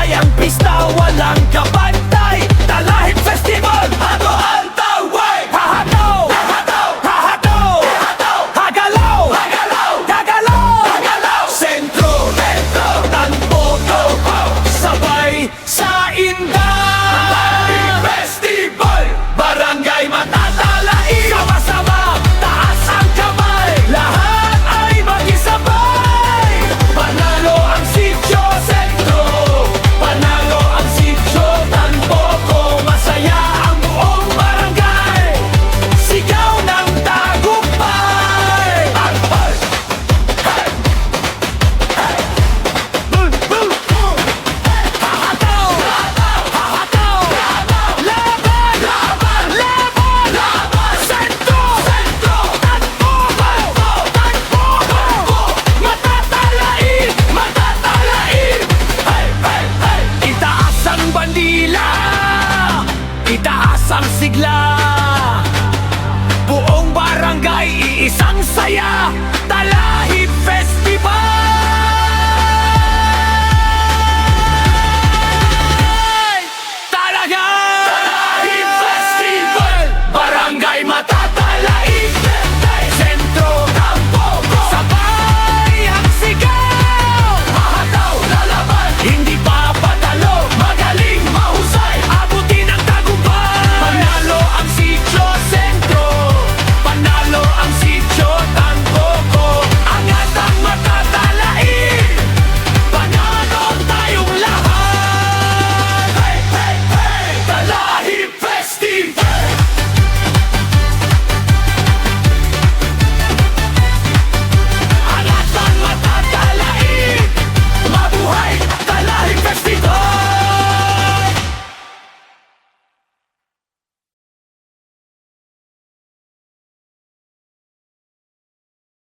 Masayang pista, walang kapantay. Talahib Festival, hato ang taway. Hahataw, hahataw, hahataw, hahataw, hagalaw, hagalaw, hagalaw, hagalaw. Sentro, retro, tanpoto, sabay sa inday. Festival, barangay matatalain. Sama-sama, taas ang kamay. Lahat ay mag-isabay. Panalo ang Sitio Sentro, panalo ang Sitio Tanpoco. Masaya ang buong barangay, sigaw ng tagumpay. Arpal, hey, hey. Boom, boom, boom. Hahataw, hahataw, hahataw. Laban, laban, laban, laban. Sentro, sentro, Tanpoco, Tanpoco. Matatalain, matatalain. Hey, hey, hey. Itaas ang bandila, itaas ang sigla. Buong barangay, iisang saya. Tala